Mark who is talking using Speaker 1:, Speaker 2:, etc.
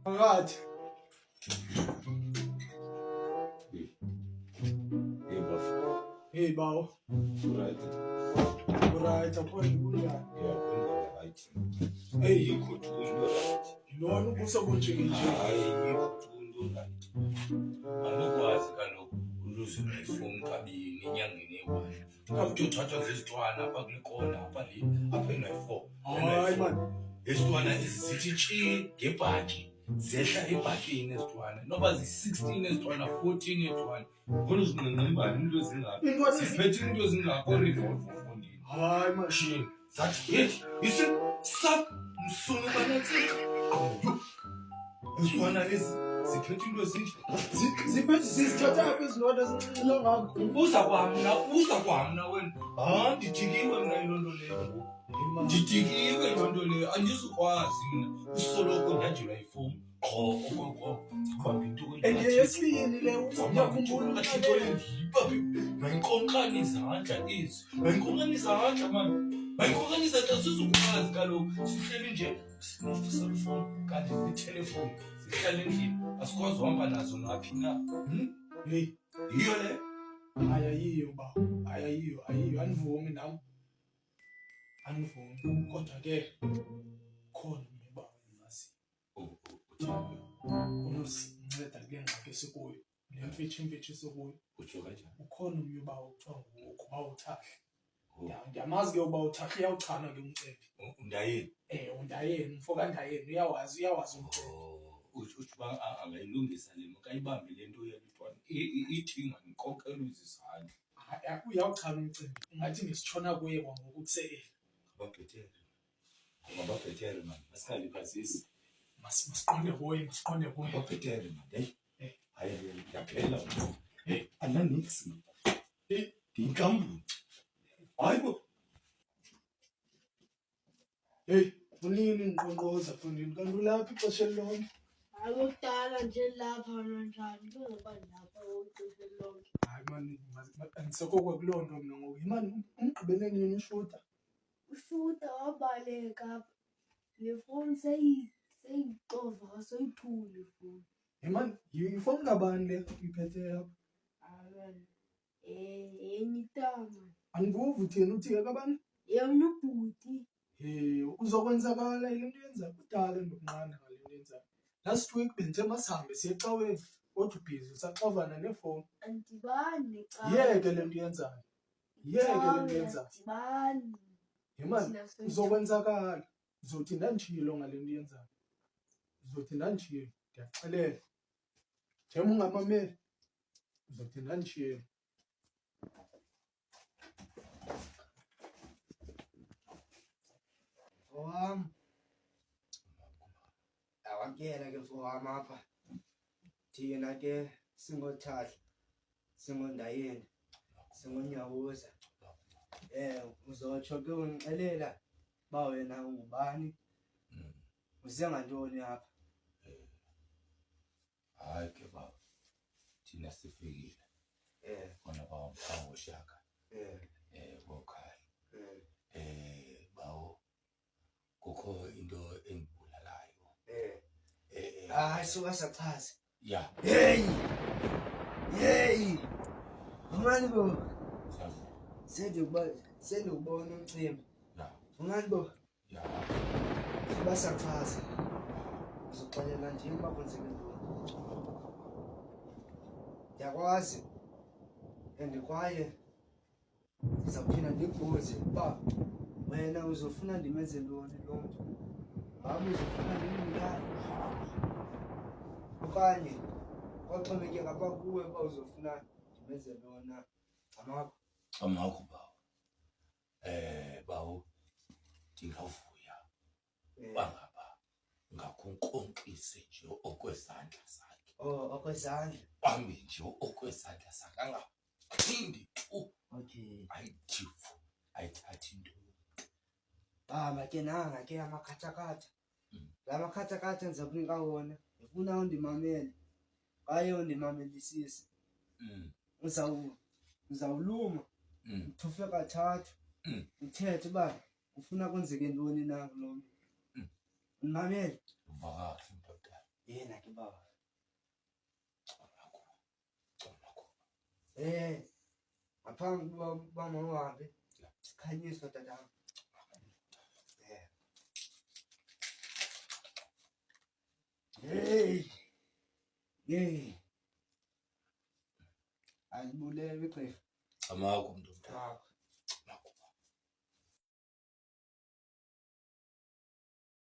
Speaker 1: Phakathi.
Speaker 2: Hey bafo.
Speaker 1: Hey bawo.
Speaker 2: Right.
Speaker 1: Right, akwani kunjani?
Speaker 2: Yeah, right.
Speaker 1: Hey,
Speaker 2: Yikho undo right.
Speaker 1: yilona ubuso bonjeke nje.
Speaker 2: Hayi yikho undo right. Anokwazi kaloku uluze iphone kabini enyangeni ewayo. Umuntu uthatha ngezitwana apha kule kona apha le apha eno4.
Speaker 1: Hayi man.
Speaker 2: Izitwana ezithi chi ngebhaki. Zehla ebhakini ezitwana. Noba zi16 ezitwana 14 ezitwana. Ngolo zinqenqembani into ezingaphi. Siphethe into ezingaphi revolve ufundini.
Speaker 1: Hayi man.
Speaker 2: Shin. Zathi hey, you see sap msunu banathi. Izitwana lezi ziphethe into ezinje.
Speaker 1: Ziphethe sizithatha apha izinto ezincane ngakho.
Speaker 2: Uza kwamna wena. Ha ndijikiwe mina ilonto leyo. Ndidikiwe ilonto leyo andizukwazi mina. Usoloko ndanjela ifoni. Qho sikhomba into
Speaker 1: Yesibini le uyakhumbula
Speaker 2: kathixo lendiba mayinkonkani izandla ezi mayinkonkani izandla mani mayinkonkani izandla sizukwazi kaloku sihleli nje sinefoni kanti nitelefoni sihlala endlini asikwazi uhamba nazo naphi na
Speaker 1: hey
Speaker 2: yiyo le
Speaker 1: ayayiyo ba ayayiyo andivumi nami andivumi kodwa ke khona umba engazi unosinceda kule ngxaki esikuyo le mfitshi esikuyo
Speaker 2: utsho kanjani
Speaker 1: ukhona umnye uba uthiwa nguba uthahla ndiyamazi ke uba uthahla uyawuchana ke umcephi
Speaker 2: undayeni
Speaker 1: undayeni mfo kandayeni uyawazi umcephi
Speaker 2: uthi uba angayilungisa le nto kayibambe le nto yelitwana ithi ngankonkelo izizandla
Speaker 1: uyawuchana umcephi ungathi ngisitshona kuye kwangoku utsele
Speaker 2: ngababhetere mani masingaliphazisi
Speaker 1: masiqonde kuye
Speaker 2: ngababhetere mani hayi ndiyaphela andaniksi ndiyinkambu hayi bo
Speaker 1: hey unini ndiqonqoza mfundini kanti ulapha ixesha elilonke
Speaker 3: akudala nje lapha nanjani kuzoba lapha ixesha elilonke
Speaker 1: hayi mani andisekho kuloo nto mna ngoku imani umgqibele nini ushuta
Speaker 3: wabaleka le foni seyixova soyithule ifoni
Speaker 1: imani yifoni kabani le uyiphethe apha
Speaker 3: enye itama
Speaker 1: andikuva uthini uthike kabani
Speaker 3: yena ubhuti
Speaker 1: uzokwenzakala ile nto yenza kudala endokunqanda ngale nto yenzayo last week bendithe masihambe siye ecaweni kodwa ubhizi usaxovana nefowuni
Speaker 3: andibani
Speaker 1: yeke le nto yenzayo
Speaker 3: andibani
Speaker 1: yemani uzokwenzakala uzothi ndanditshilo ngale nto yenzayo ndiyakuxelela njengoba ungamameli uzothi ndanditshilo
Speaker 4: Wami awakela ke mfowami apha thina ke singothahla singondayeni singonyawoza uzotsho ke ungixelela ba wena ungubani uze ngantoni apha
Speaker 2: hayi ke baba thina sifikile khona bawo shaka kokhaya bawo kukho into engibulalayo
Speaker 4: hayi suka sachaza
Speaker 2: ya
Speaker 4: hey ungani bo sendibona umcimbi ungani bo
Speaker 2: ya
Speaker 4: basachaza uzoxelela nje uba kwenzeke ntoni ndiyakwazi and kwaye ndizawuphinda ndikubuze uba wena uzofuna ndimenze ntoni lo mntu ngaba uzofuna ndimngani okanye kwaxhomekeka apha kuwe uba uzofuna ndimenze ntona
Speaker 2: amakho bawo bawo ndingavuya bangaba ngakunkonkise nje okwezandla zakhe
Speaker 4: okwezandla
Speaker 2: bambi nje okwezandla zakhe angaphindi tu
Speaker 4: okay
Speaker 2: ayithifu ayithathi into
Speaker 4: baba ke nanga ke amakhathakhatha la makhathakhatha ndiza kunika wona ngifuna undimamele kwaye undimamelisise uzawuluma uthufe kathathu uthethe uba ufuna kwenzeke ntoni na kulo mntu undimamele
Speaker 2: uvakahle indoda
Speaker 4: Yena ke baba. Ngaphambi bama uhambe sikhanyiswa tatami. Hey. Alibulele ixesha.
Speaker 2: Amakho umuntu.
Speaker 4: Cha.